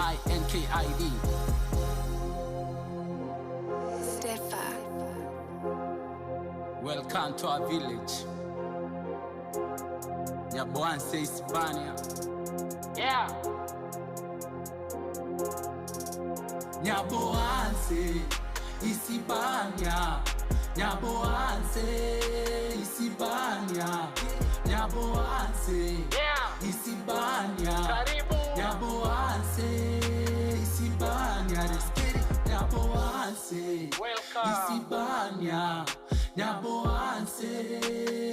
INKID. Welcome to our village. Nyaboanse Hispania. Yeah. Nyaboanse Hispania. Nyaboanse Hispania. Nyaboanse Hispania. Nyaboanse Hispania. Nyaboanse Hispania. Nyaboanse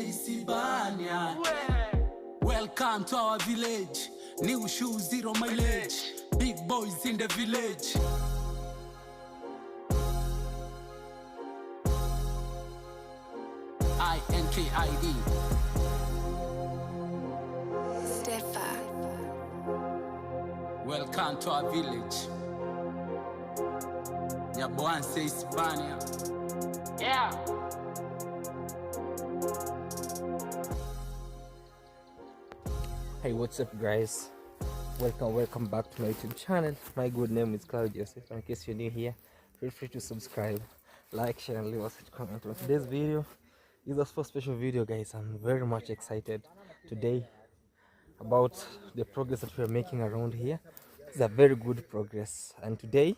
Hispania. Welcome to our village. New shoes, zero mileage. Big boys in the village. INKID. Welcome to our village. Nyaboanse Hispania. Yeah. Hey, what's up guys? Welcome back to my YouTube channel. My good name is Claude. In case you're new here, feel free to subscribe, like, share and leave us a comment. On today's video is a special video, guys. I'm very much excited today about the progress that we are making around here. It's a very good progress, and today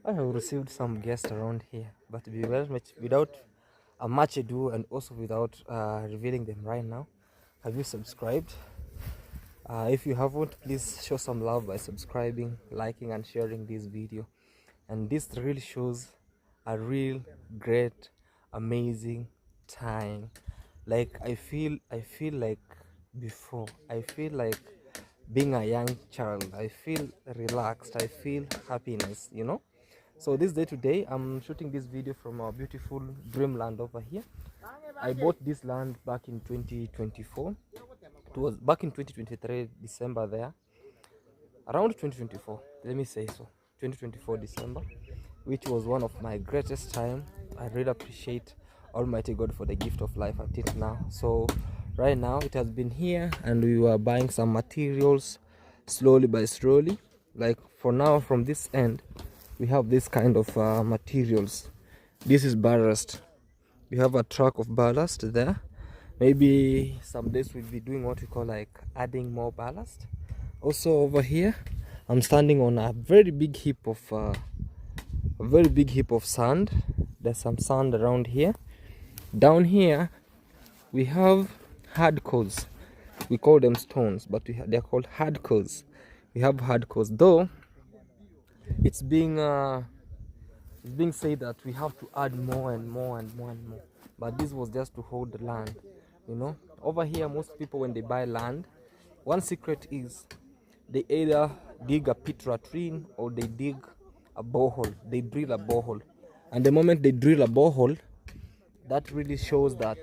I have received some guests around here, but without a much ado and also without revealing them right now, have you subscribed? If you haven't, please show some love by subscribing, liking and sharing this video. And this really shows a real great amazing time. Like I feel like before, I feel like being a young child. I feel relaxed, I feel happiness, you know. So this day today I'm shooting this video from our beautiful dreamland over here. I bought this land back in 2024. It was back in 2023 December there, around 2024, let me say so, 2024 December, which was one of my greatest time. I really appreciate Almighty God for the gift of life until now. So right now it has been here and we were buying some materials slowly by slowly. Like for now, from this end we have this kind of materials. This is ballast. We have a truck of ballast there. Maybe some days we'll be doing what we call like adding more ballast. Also over here I'm standing on a very big heap of sand. There's some sand around here. Down here we have hard cores. We call them stones, but they're called hard cores. We have hard cores, though it's being said that we have to add more and more and more and more, but this was just to hold the land, you know. Over here most people, when they buy land, one secret is they either dig a pit latrine or they dig a borehole. They drill a borehole, and the moment they drill a borehole, that really shows that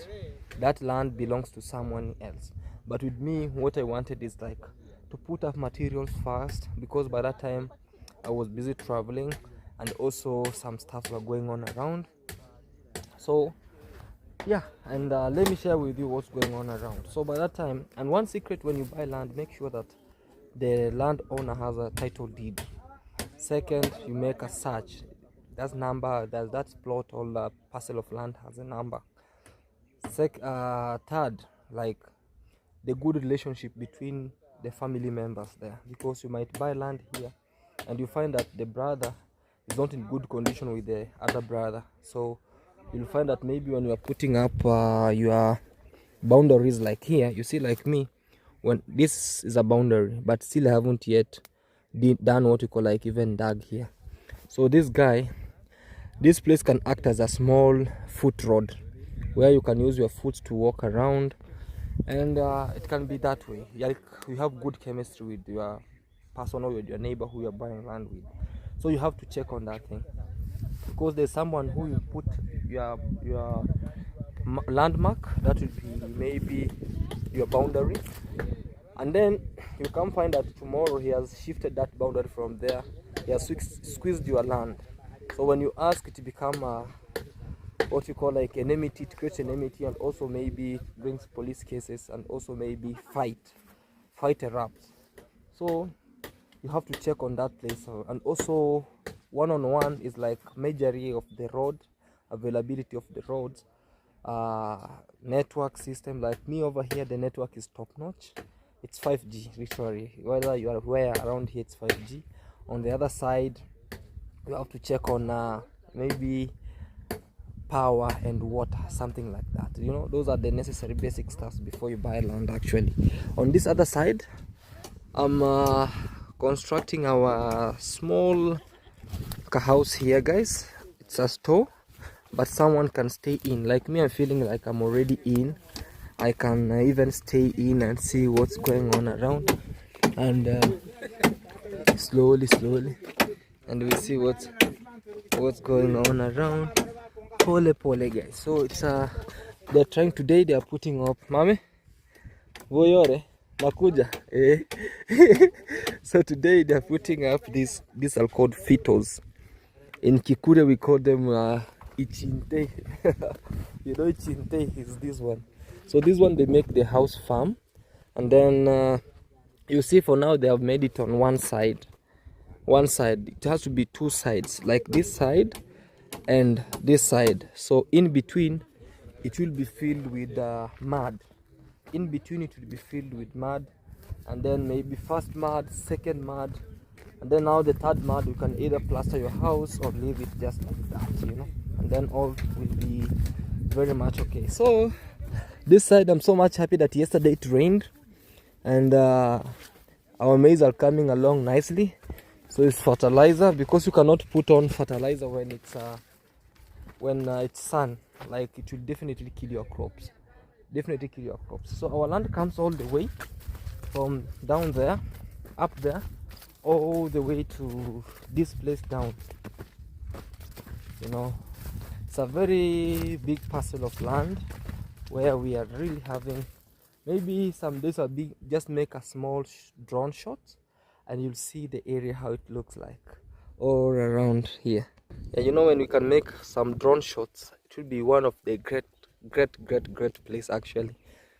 that land belongs to someone else. But with me, what I wanted is like to put up materials first, because by that time I was busy traveling and also some stuff were going on around. So yeah, and let me share with you what's going on around. So by that time, and one secret when you buy land, make sure that the landowner has a title deed. Second, you make a search. That number, that plot or parcel of land has a number. Third, like the good relationship between the family members there, because you might buy land here and you find that the brother is not in good condition with the other brother. So you'll find that maybe when you are putting up your boundaries, like here, you see, like me, when this is a boundary, but still I haven't yet done what you call like even dug here. So this place can act as a small foot road where you can use your foot to walk around, and it can be that way. Like you have good chemistry with your person or with your neighbor who you're buying land with. So you have to check on that thing, because there's someone who you put your landmark, that will be maybe your boundary, and then you can find that tomorrow he has shifted that boundary from there. He has squeezed your land. So when you ask, it become what you call like enmity. It creates enmity, and also maybe brings police cases, and also maybe fight erupts. So you have to check on that place. And also one-on-one is like measuring of the road, availability of the roads, network system. Like me over here, the network is top notch. It's 5G literally. Whether you are where around here, it's 5G. On the other side, you have to check on maybe power and water, something like that. You know, those are the necessary basic stuff before you buy land. Actually, on this other side, I'm constructing our small house here, guys. It's a store, but someone can stay in. Like me, I'm feeling like I'm already in. I can even stay in and see what's going on around, and slowly, and we see what's going on around. Pole, guys. So it's they're trying today. They are putting up, mame, voyore, nakuja, eh. So today they are putting up these are called fitos. In Kikure we call them ichinte. You know, ichinte is this one. So this one, they make the house farm, and then you see for now they have made it on one side. It has to be two sides, like this side and this side. So in between it will be filled with mud. In between it will be filled with mud, and then maybe first mud, second mud, and then now the third mud. You can either plaster your house or leave it just like that, you know, and then all will be very much okay. So this side, I'm so much happy that yesterday it rained, and our maize are coming along nicely. So it's fertilizer, because you cannot put on fertilizer when it's sun. Like, it will definitely kill your crops. So our land comes all the way from down there, up there, all the way to this place down. You know, it's a very big parcel of land where we are really having, maybe some days are big, just make a small drone shot and you'll see the area, how it looks like all around here. Yeah, you know, when we can make some drone shots, it will be one of the great place actually.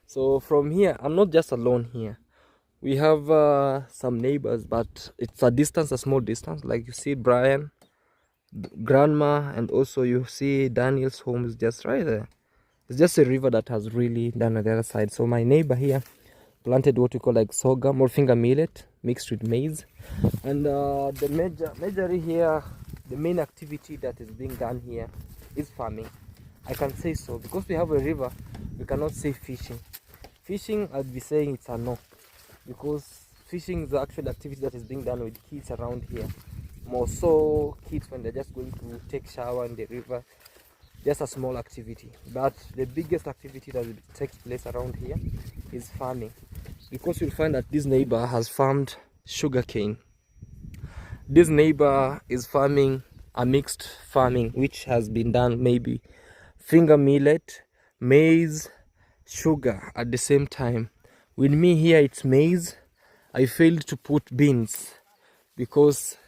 So from here, I'm not just alone here. We have some neighbors, but it's a small distance. Like you see Brian, grandma, and also you see Daniel's home is just right there. It's just a river that has really done on the other side. So my neighbor here planted what we call like sorghum or finger millet mixed with maize. And the majorly here, the main activity that is being done here is farming. I can say so, because we have a river. We cannot say fishing. Fishing, I'd be saying it's a no, because fishing is the actual activity that is being done with kids around here. More so kids when they're just going to take shower in the river. Just a small activity. But the biggest activity that takes place around here is farming, because you'll find that this neighbor has farmed sugarcane. This neighbor is farming a mixed farming, which has been done maybe finger millet, maize, sugar at the same time. With me here, it's maize. I failed to put beans because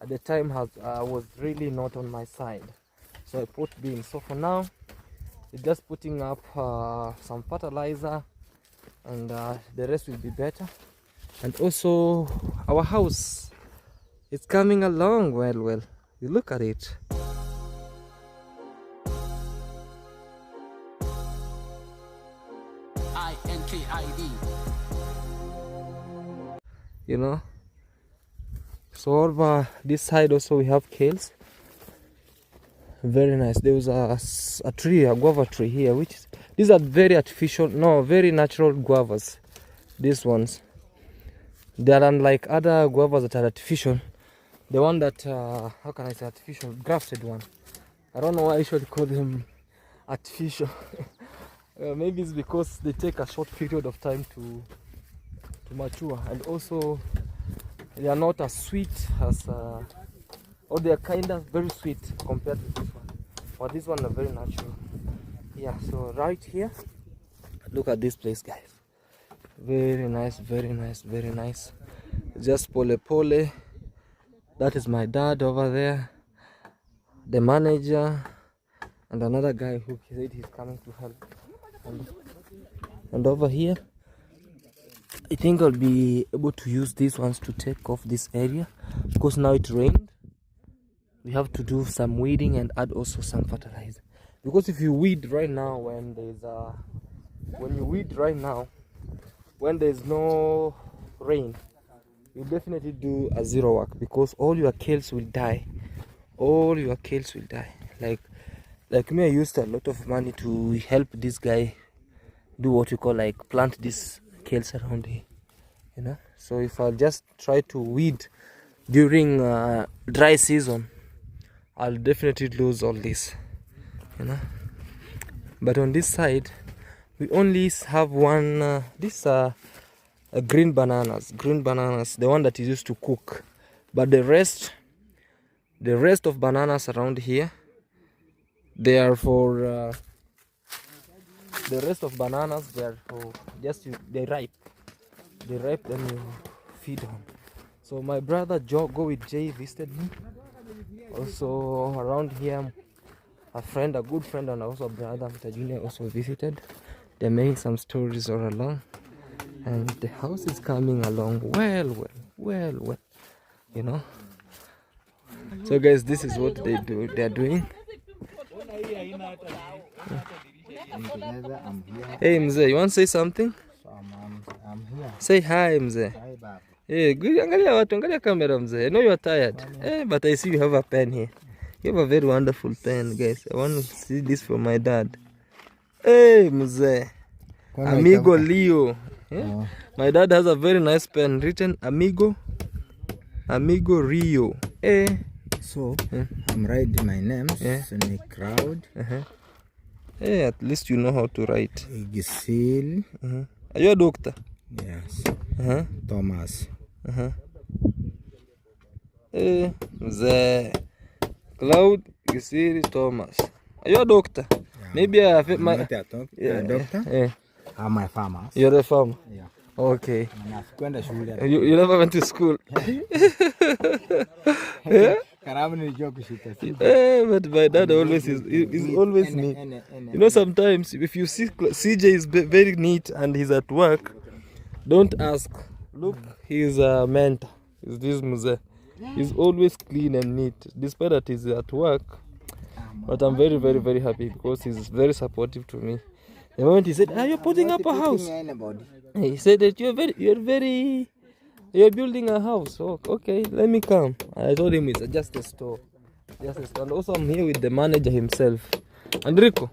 at the time was really not on my side, so I put beans. So for now, it's just putting up some fertilizer, and the rest will be better. And also our house, it's coming along well. You look at it. INKID. You know, so over this side also we have kales. Very nice. There was a tree, a guava tree here, which is, these are very artificial, no, very natural guavas. These ones, they are unlike other guavas that are artificial. The one that how can I say artificial, grafted one. I don't know why I should call them artificial. Maybe it's because they take a short period of time to mature, and also they are not as sweet as or they are kind of very sweet compared to this one, but this one are very natural. Yeah, so right here, look at this place, guys. Very nice. Just pole. That is my dad over there, the manager, and another guy who said he's coming to help. And over here, I think I'll be able to use these ones to take off this area because now it rained. We have to do some weeding and add also some fertilizer, because if you weed right now when there's no rain, you definitely do a zero work, because all your kales will die. Like me, I used a lot of money to help this guy do what you call like plant these kales around here, you know. So if I'll just try to weed during dry season, I'll definitely lose all this, you know. But on this side we only have one green bananas, the one that is used to cook. But the rest of bananas around here, they are for just they ripe, then you feed on. So my brother Go with Jay visited me. Also around here, a good friend, and also a brother, Mr. Junior, also visited. They're making some stories all along, and the house is coming along well, you know. So guys, this is what they're doing. Hey Mzee, you want to say something? I'm here. Say hi Mzee. Hi, Baba. Hey, good. Angalia camera Mzee. I know you're tired. Hey, but I see you have a pen here. You have a very wonderful pen, guys. I want to see this from my dad. Hey Mzee. Amigo Leo. Yeah? My dad has a very nice pen written Amigo Rio. Hey. So I'm writing my name. Claude. Hey, at least you know how to write. Gisil. Are you a doctor? Yes. Thomas. Hey, Mzee. Claude Gisiri Thomas. Are you a doctor? Yeah. Maybe I'm not a doctor. Yeah. I'm a farmer. You're a farmer? Yeah. Okay. You never went to school? Yeah? But my dad always is always neat. You know, sometimes if you see CJ is very neat and he's at work, don't ask. Look, he's a mentor. He's this Mzee. He's always clean and neat, despite that he's at work. But I'm very, very, very happy because he's very supportive to me. The moment he said, "Are you putting up a house?" He said that you're building a house. Oh, okay, let me come. I told him it's just a store. And also I'm here with the manager himself, Andrico.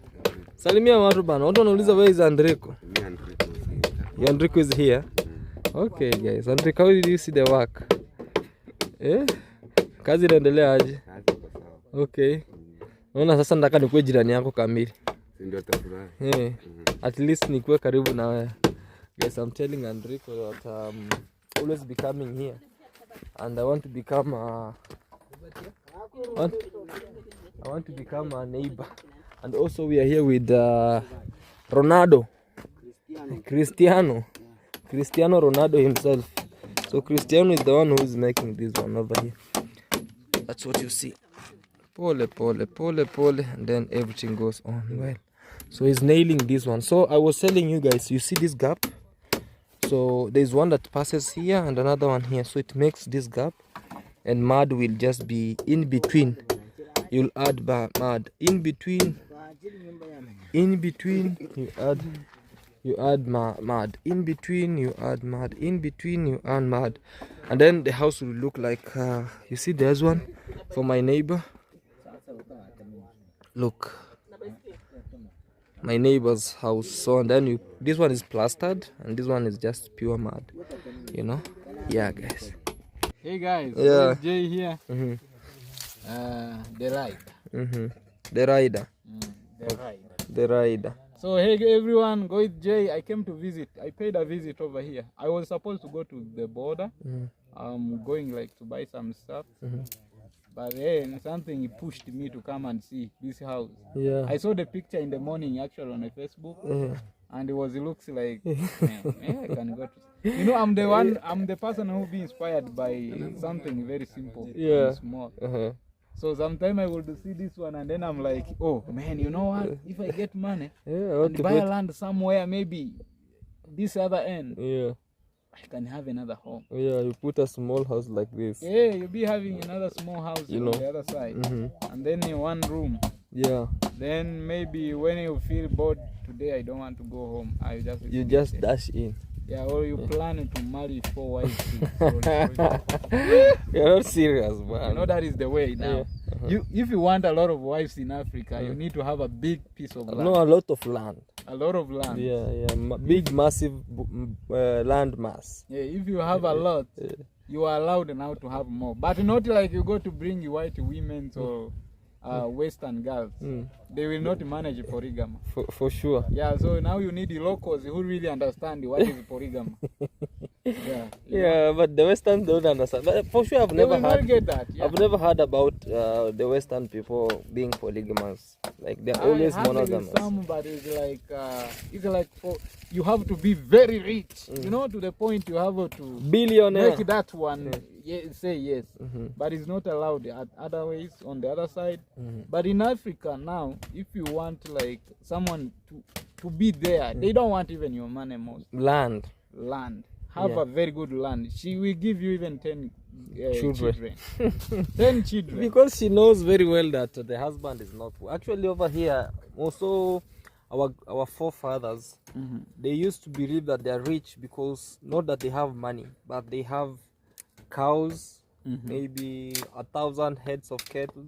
Salimia watu bana. Watu wanauliza where is Andrico? Andrico is here. Okay guys, Andrico, how did you see the work? Kazi inaendelea aje? Okay. Naona sasa nataka nikuwe jirani yako kamili. Ndio tafurahi. At least nikuwe karibu na wewe. Guys, I'm telling Andrico that always be coming here, and I want to become a neighbor. And also we are here with Cristiano Ronaldo himself. So Cristiano is the one who is making this one over here. That's what you see. Pole, and then everything goes on well. So he's nailing this one. So I was telling you guys, you see this gap? So there's one that passes here and another one here. So it makes this gap, and mud will just be in between. You'll add mud in between. You add mud. In between you add mud. In between you add mud. And then the house will look like, you see there's one for my neighbor. Look, my neighbor's house. So and then this one is plastered and this one is just pure mud, you know. Yeah guys. Hey guys, yeah. Jay here. The rider. So hey everyone, go with Jay. I came to visit. I paid a visit over here. I was supposed to go to the border. I'm going like to buy some stuff. But then something pushed me to come and see this house. Yeah. I saw the picture in the morning actually on Facebook. And it looks like I can go to. You know, I'm the person who be inspired by something very simple and small. So sometimes I will see this one and then I'm like, oh man, you know what? If I get money, and buy a land somewhere, maybe this other end. I can have another home. Yeah, you put a small house like this. Yeah, you'll be having another small house You on know. the other side. And then in one room. Yeah. Then maybe when you feel bored, today I don't want to go home, You just dash in. Yeah, or you plan to marry 4 wives. You're not serious, man. You know that is the way now. Yeah. If you want a lot of wives in Africa, you need to have a big piece of land. No, a lot of land. A lot of land. Yeah. Big, massive land mass. Yeah, if you have a lot, you are allowed now to have more. But not like you go to bring white women or Western girls. They will not manage polygamy. For sure. Yeah, so now you need the locals who really understand what is polygamy. Yeah, but the Western don't understand. But for sure, I've never heard about the Western people being polygamous. Like they're always monogamous. Some, but it's like for you have to be very rich, you know, to the point you have to billionaire make that one say yes. But it's not allowed other ways on the other side. But in Africa now, if you want like someone to be there, they don't want even your money most. Land. Have a very good land. She will give you even 10 children. 10 children. Because she knows very well that the husband is not. Actually, over here, also our forefathers, they used to believe that they are rich because not that they have money, but they have cows, maybe 1,000 heads of cattle.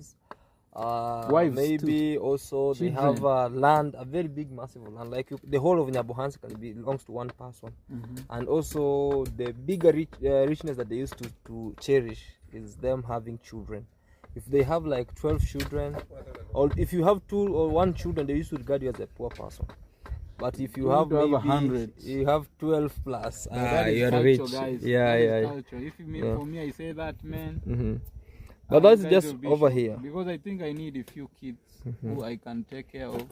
Wives maybe too. Also they have land, a very big massive land, like the whole of Nyabohansi belongs to one person. And also the bigger richness that they used to cherish is them having children. If they have like 12 children, or if you have 2 or 1 children, they used to regard you as a poor person. But if you have maybe 100, you have 12 plus, you're culture, rich. Guys. Yeah. Culture. If for me, I say that, man. But that's just over here. Because I think I need a few kids who I can take care of.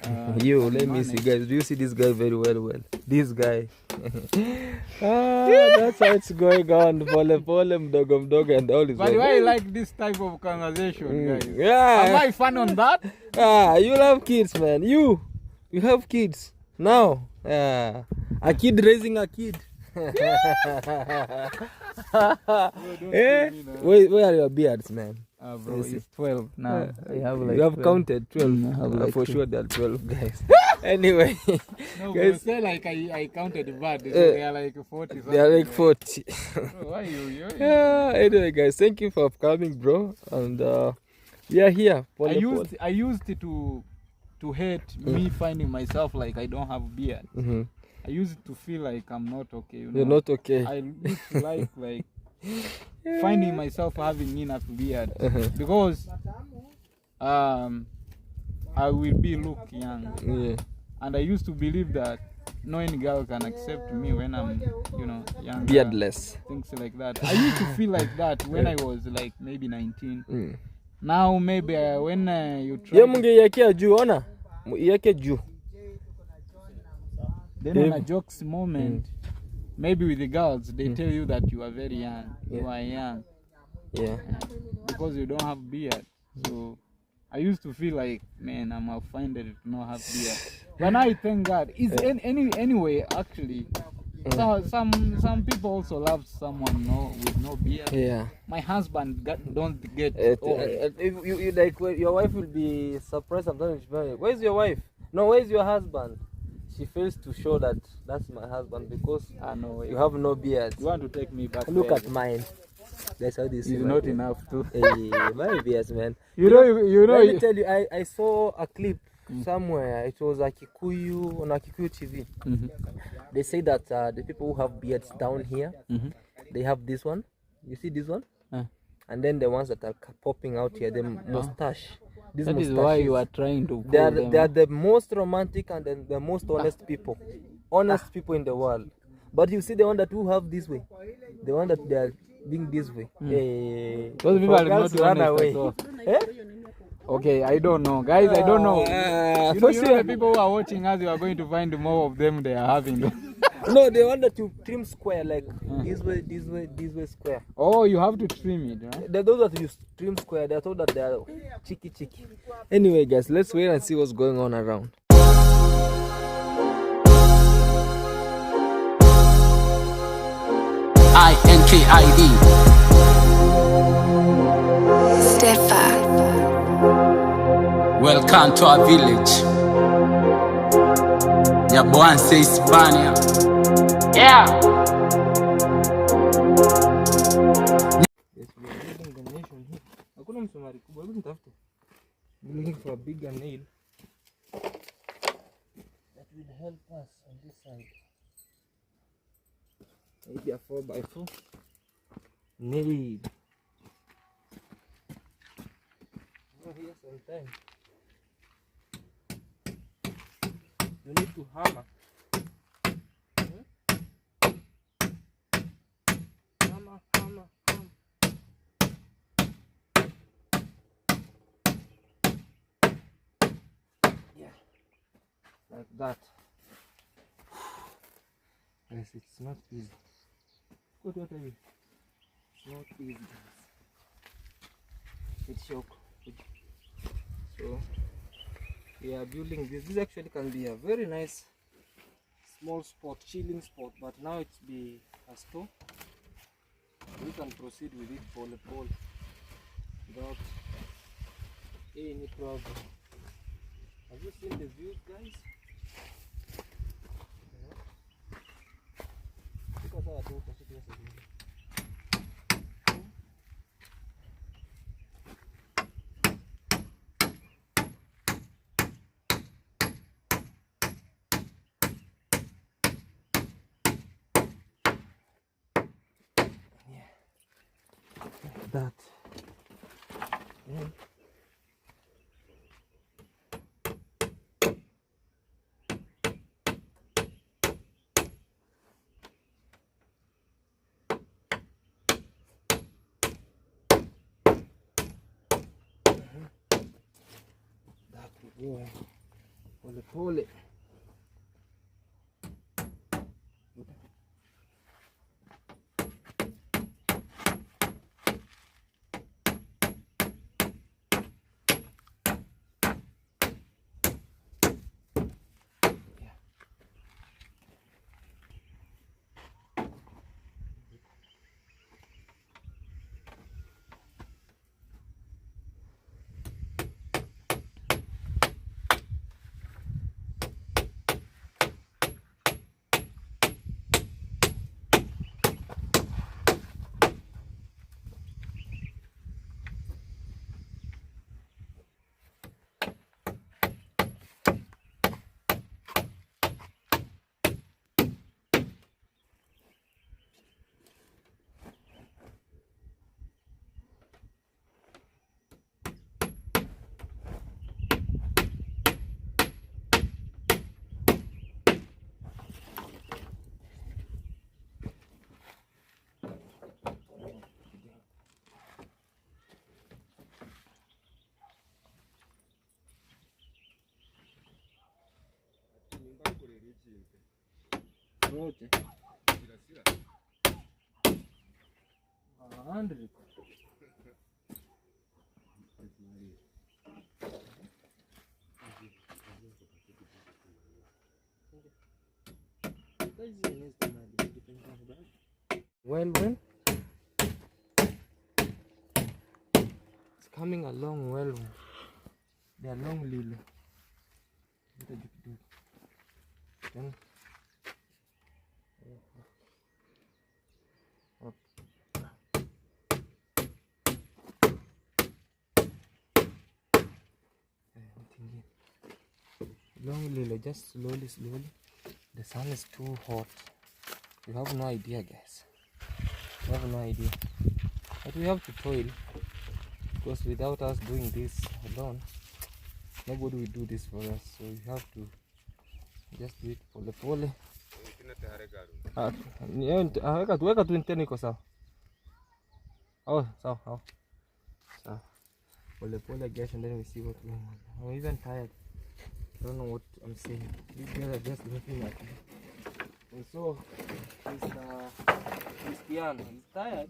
Let me see, guys. Do you see this guy very well? This guy. That's how it's going on. Pole, mdogo, and all this. But why I like this type of conversation, guys? Yeah. Am I fun on that? You love kids, man. You have kids now. A kid raising a kid. Where are your beards, man? Bro, it's 12 now. I have like you have 12. Counted 12. I have like for 12. Sure there are 12 guys. Anyway, no, guys, say like I counted bad. So they are like 40. They are like 40. Bro, why you? Anyway, guys, thank you for coming, bro. And we are here. I used to hate me finding myself like I don't have beard. I used to feel like I'm not okay. You know? You're not okay. I used to like finding myself having enough beard because I will be look young. Yeah. And I used to believe that no any girl can accept me when I'm, young. Beardless. Things like that. I used to feel like that when I was like maybe 19. Now maybe when you try. Then on a jokes moment, maybe with the girls, they tell you that you are very young. You are young. Yeah. Because you don't have beard. So I used to feel like, man, I'm offended to not have beard. But now I thank God. It's anyway, actually. So some people also love someone with no beard. Yeah. My husband don't get you like your wife will be surprised sometimes. Where's your wife? No, where's your husband? She fails to show that that's my husband because you have no beard. You want to take me back? Look at mine. That's how this is. It's not enough too. My beard, man. You know. Let me tell you, I saw a clip somewhere. It was a Kikuyu on a Kikuyu TV. They say that the people who have beards down here, they have this one. You see this one? And then the ones that are popping out here, the mustache. That is why you are trying to. They are the most romantic and the most honest people. Honest people in the world. But you see the one that who have this way, the one that they are being this way. Those people are not run away. Okay, I don't know, guys. I don't know. The people who are watching us, you are going to find more of them. They are having. No, they want that you trim square, like this way square. Oh, you have to trim it, right? Those that you trim square, they are told that they are cheeky. Anyway, guys, let's wait and see what's going on around. P-I-N-K-I-D. Welcome to our village. Nyaboanse Hispania. Yeah. Yes, we are building the nation here. Hakuna msumari kubwa, hebu nitafute. I'm looking for a bigger nail that will help us on this side. Maybe a 4x4 nail. Oh, here sometime you need to hammer. Hammer. Yeah, like that. Yes, it's not easy. What are you? It's not easy, guys. It's shock. So we are building this. This actually can be a very nice small spot, chilling spot, but now it's be a store. We can proceed with it pole without any problem. Have you seen the views, guys? Look at how that. Yeah. That will go pole. Rote. 100. Well, it's coming along well. They are long lily. Then long lily, just slowly. The sun is too hot. You have no idea, guys. You have no idea. But we have to toil, because without us doing this alone, nobody will do this for us. So we have to just do it pole. Weka tu inteni iko sawa. Oh, sawa. Pole, guys, and then we see what we want. I'm even tired. I don't know what I'm saying. These guys are just looking at me. And so, Cristiano, he's tired.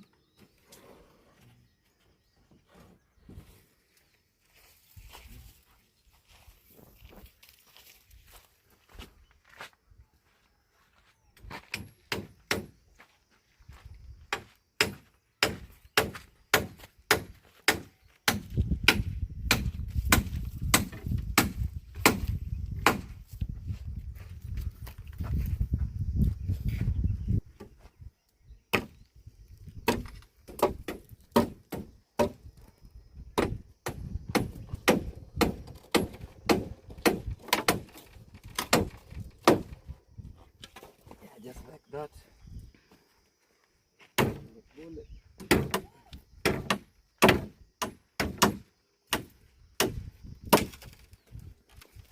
just like that.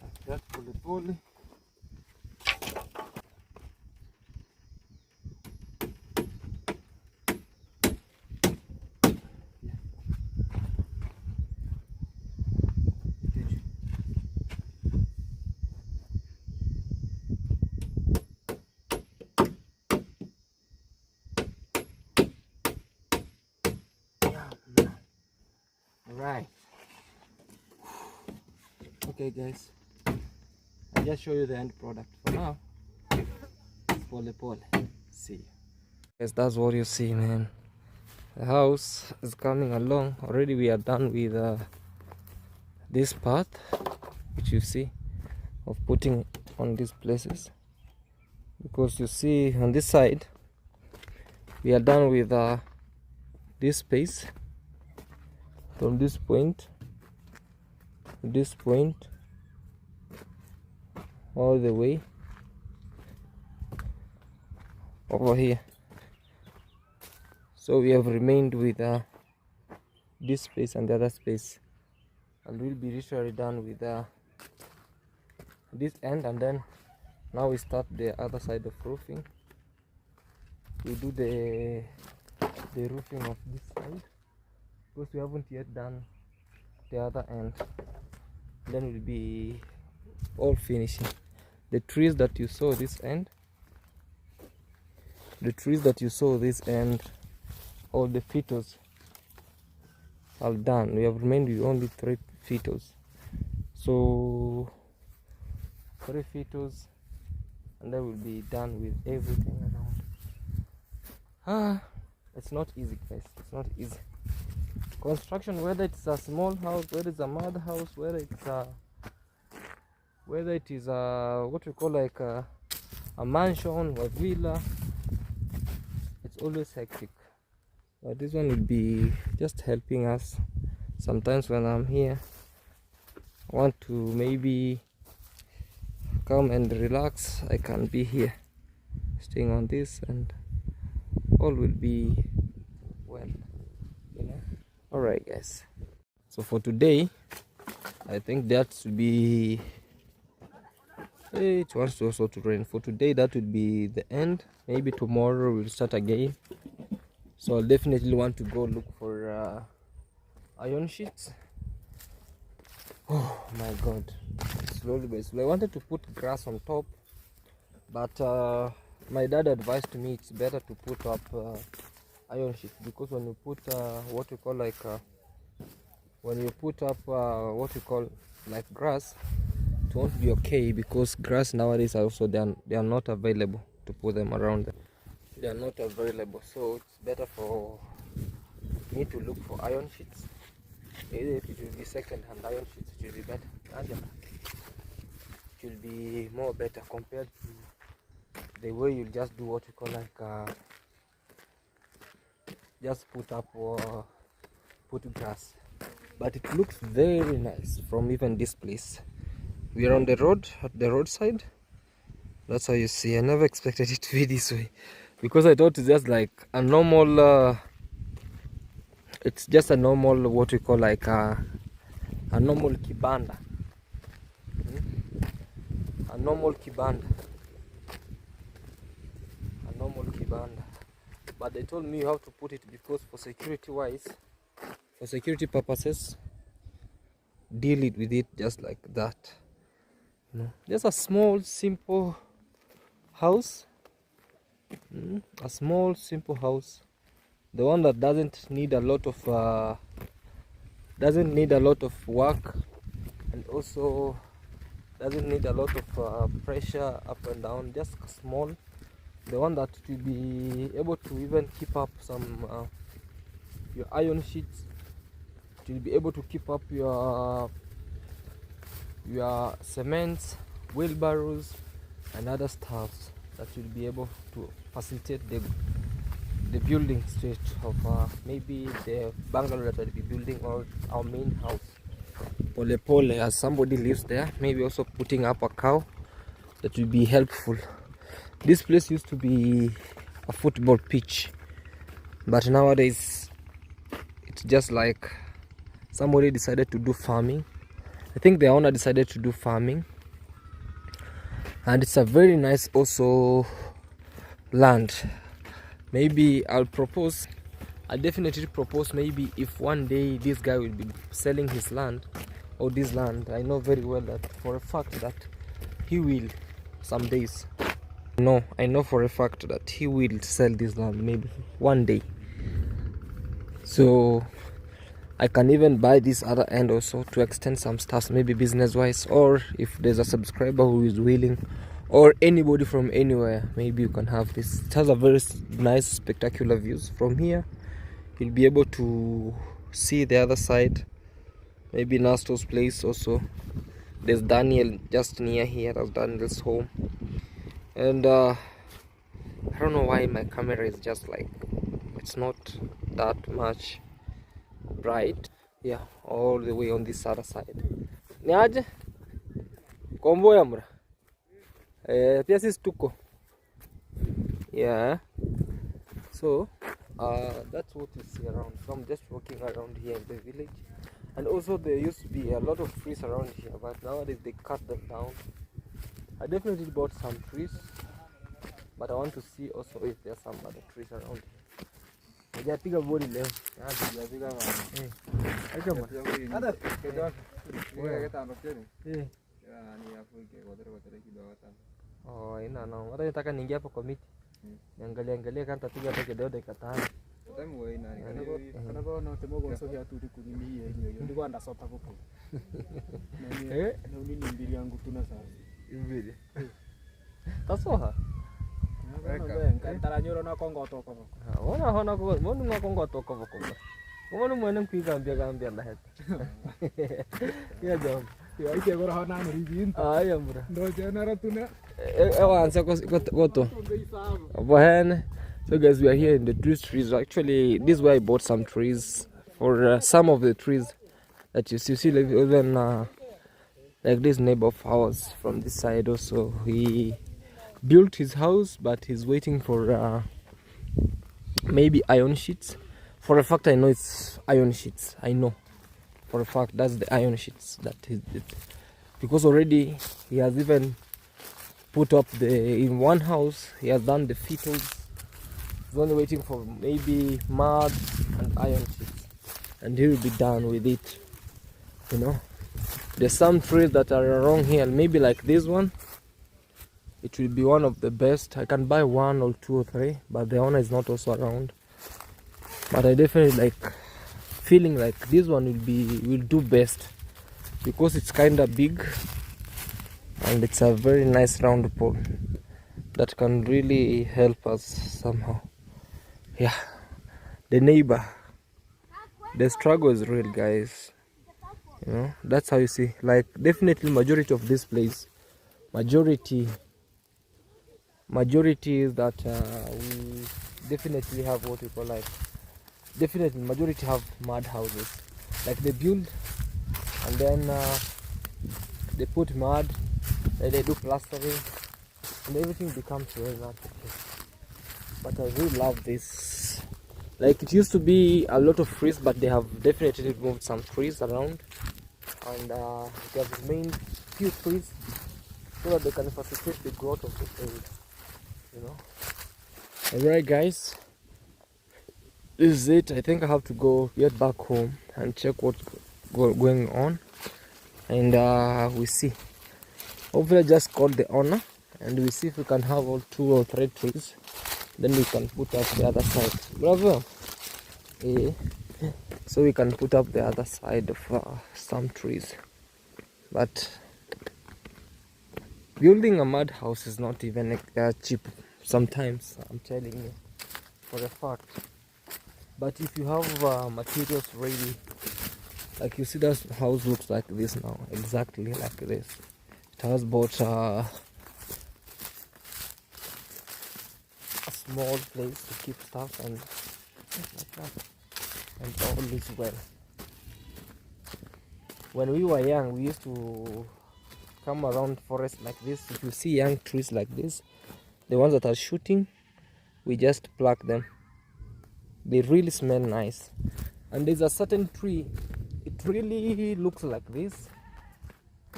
Like that, pole. Right. Okay guys, I'll just show you the end product. For now, pole. See you. Guys, that's what you see, man. The house is coming along. Already we are done with this part, which you see, of putting on these places. Because you see on this side, we are done with this space. From this point to this point, all the way over here. So we have remained with this space and the other space, and we'll be literally done with this end. And then now we start the other side of roofing. We do the roofing of this side, because we haven't yet done the other end. Then we'll be all finishing. The trees that you saw this end, all the features are done. We have remained with only 3 features. So 3 features, and then we'll be done with everything around. It's not easy, guys. It's not easy. Construction, whether it's a small house, whether it's a mud house, whether it is what we call like a mansion or villa, it's always hectic. But this one will be just helping us. Sometimes when I'm here, I want to maybe come and relax, I can be here staying on this, and all will be well, you know. Alright guys, so for today I think that should be it wants to also to rain. For today that would be the end. Maybe tomorrow we'll start again. So I'll definitely want to go look for iron sheets. Oh my god, slowly but slowly. I wanted to put grass on top, but my dad advised me it's better to put up iron sheets, because when you put what you call like when you put up what you call like grass, it won't be okay, because grass nowadays also they are not available to put them around. They are not available, so it's better for me to look for iron sheets. Either if it will be second-hand iron sheets, it will be better. It will be more better compared to the way you just do what you call like just put up or put grass. But it looks very nice from even this place. We are on the road, at the roadside. That's how you see. I never expected it to be this way, because I thought it's just like a normal it's just a normal what we call like a normal kibanda. A normal kibanda. But they told me you have to put it, because for security wise, for security purposes, deal it with it just like that. You know, just a small simple house. A small simple house, the one that doesn't need a lot of work, and also doesn't need a lot of pressure up and down. Just small, the one that will be able to even keep up some your iron sheets. It will be able to keep up your cements, wheelbarrows, and other stuffs that will be able to facilitate the building stage of maybe the bungalow that we'll be building, or our main house. Pole, as somebody lives there, maybe also putting up a cow, that will be helpful. This place used to be a football pitch, but nowadays it's just like somebody decided to do farming. I think the owner decided to do farming, and it's a very nice also land. Maybe I'll definitely propose, maybe if one day this guy will be selling his land or this land, I know very well that for a fact that he will some days. No, I know for a fact that he will sell this land maybe one day. So I can even buy this other end also to extend some stuff, maybe business wise, or if there's a subscriber who is willing, or anybody from anywhere, maybe you can have this. It has a very nice spectacular views from here. You'll be able to see the other side, maybe Nasto's place also. There's Daniel just near here. That's Daniel's home. And I don't know why my camera is just like, it's not that much bright. Yeah, all the way on this other side. Niaje kombo ya mra pia sisi tuko. Yeah, so that's what you see around. So I'm just walking around here in the village, and also there used to be a lot of trees around here, but nowadays they cut them down. I definitely bought some trees, but I want to see also if there are some other trees around here. Hajapiga bodi leo. Hajapiga bodi. Acha bwana. Hata kidogo. Wewe kata ndokeni. Ni afuike godere kidogo sana. Oh, ina na. Hata nataka niingie hapo kwa miti. Niangalie kama nitapiga hata kidogo dakika 5. Tamu wewe nani? Kana bwana temogo so ya tu kunini hiyo. Ndiko ndasota hapo. Na unini mbili yangu tuna sasa. Mbili. Tasoha. Taranyoro na kongo toko boko. Ona hona ko monu na kongo toko boko. Monu mwene gambia na heta. Ya jom. Ya ike gora hona no rigin. Ay amra. Do jenara tuna. Ansa goto. Bohen. So guys, we are here in the trees. Actually, this is where I bought some trees for some of the trees that you see even like this neighbor of ours from this side also, he built his house, but he's waiting for maybe iron sheets. For a fact, I know it's iron sheets. I know for a fact that's the iron sheets that he did, because already he has even put up in one house. He has done the fittles. He's only waiting for maybe mud and iron sheets, and he will be done with it. You know, there's some trees that are around here, maybe like this one. It will be one of the best. I can buy 1 or 2 or 3, but the owner is not also around. But I definitely like feeling like this one will do best, because it's kind of big and it's a very nice round pole that can really help us somehow. Yeah, the neighbor, the struggle is real, guys. You know, that's how you see. Like definitely majority of this place, majority is that we definitely have what we call like, definitely majority have mud houses. Like they build and then they put mud, then they do plastering, and everything becomes very nice. But I really love this. Like it used to be a lot of trees, but they have definitely removed some trees around, and they have remained few trees so that they can facilitate the growth of the area. You know. Alright guys, this is it. I think I have to get back home and check what's going on, and we see. Hopefully I just called the owner and we see if we can have all 2 or 3 trees, then we can put up the other side. Bravo. Yeah. So we can put up the other side of some trees. But building a mud house is not even cheap sometimes, I'm telling you for a fact. But if you have materials ready, like you see, that house looks like this now, exactly like this. It has bought a small place to keep stuff and like that, and all is well. When we were young, we used to come around forest like this. If you see young trees like this, The ones that are shooting, we just pluck them. They really smell nice. And there's a certain tree, it really looks like this.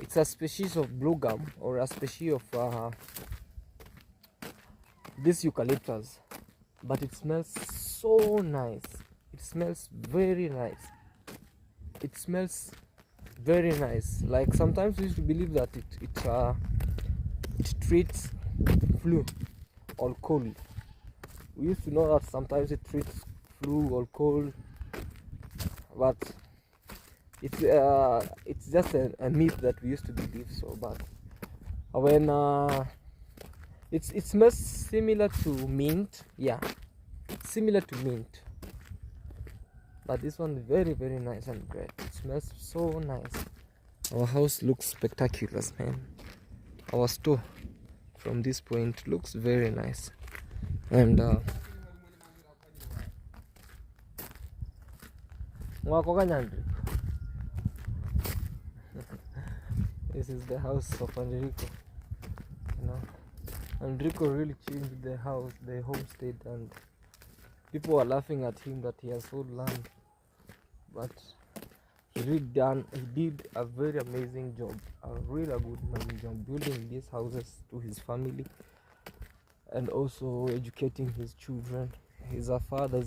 It's a species of blue gum, or a species of this eucalyptus, but it smells so nice. It smells very nice. It smells very nice. Like sometimes we used to believe that it treats flu or cold. We used to know that sometimes it treats flu or cold, but it's just a myth that we used to believe so. But when it smells similar to mint, yeah, similar to mint, but this one is very, very nice and great. It smells so nice. Our house looks spectacular, man. Our store from this point looks very nice. And this is the house of Enrico. You know, Enrico really changed the house, the homestead, and people are laughing at him that he has sold land, but he did a very amazing job, a really good amazing job building these houses to his family and also educating his children. He's a father,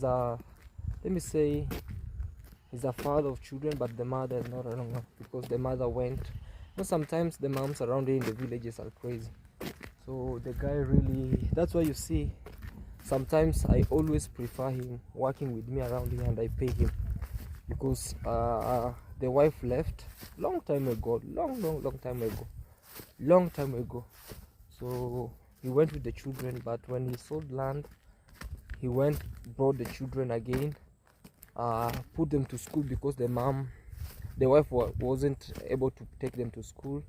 he's a father of children, but the mother is not around because the mother went. You know, sometimes the moms around here in the villages are crazy. So the guy really, that's why you see, sometimes I always prefer him working with me around here, and I pay him because the wife left long time ago, long time ago. So he went with the children, but when he sold land, he brought the children again, put them to school because the wife wasn't able to take them to school.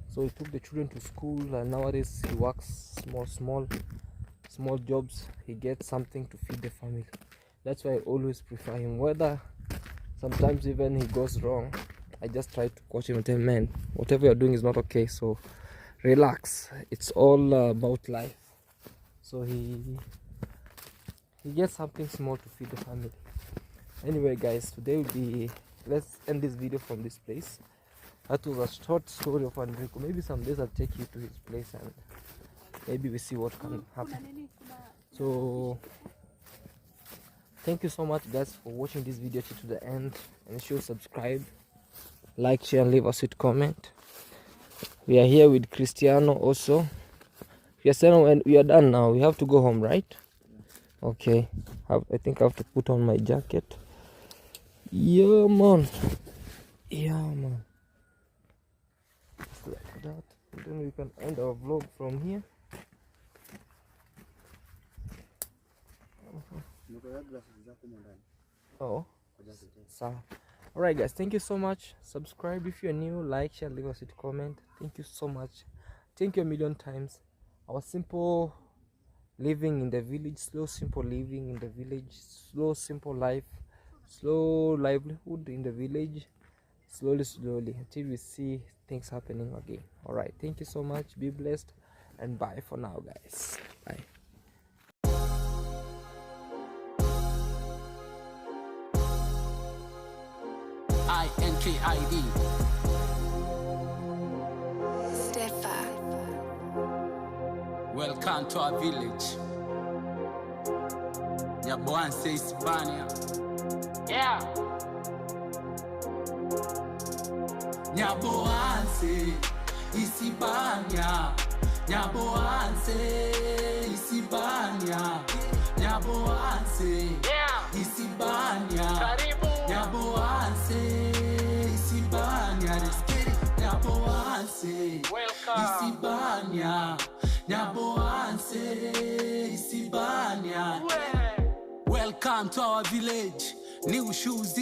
So he took the children to school, and nowadays he works small jobs. He gets something to feed the family. That's why I always prefer him. Whether sometimes even he goes wrong, I just try to coach him and tell him, man, whatever you're doing is not okay, so relax. It's all about life. So he gets something small to feed the family. Anyway guys, let's end this video from this place. That was a short story of Enrico. Maybe some days I'll take you to his place and maybe we see what can happen. So thank you so much guys for watching this video to the end, and sure subscribe, like, share, and leave us a comment. We are here with Cristiano also. Cristiano, and we are done now. We have to go home, right? Okay. I think I have to put on my jacket. Yeah man. Just like that. And then we can end our vlog from here. Oh, so alright guys, thank you so much. Subscribe if you're new, like, share, leave us a comment. Thank you so much. Thank you a million times. Our simple living in the village, slow simple living in the village, slow simple life, slow livelihood in the village, slowly until we see things happening again. Alright, thank you so much. Be blessed and bye for now guys. Bye. INKID. Stefan. Welcome to our village. Nyaboanse Hispania. Yeah. Nyaboanse Hispania. Nyaboanse Hispania. Nyaboanse Hispania. Karibu. Nyaboanse Hispania. Nyaboanse Hispania. Nyaboanse Hispania. Welcome to our village. New shoes.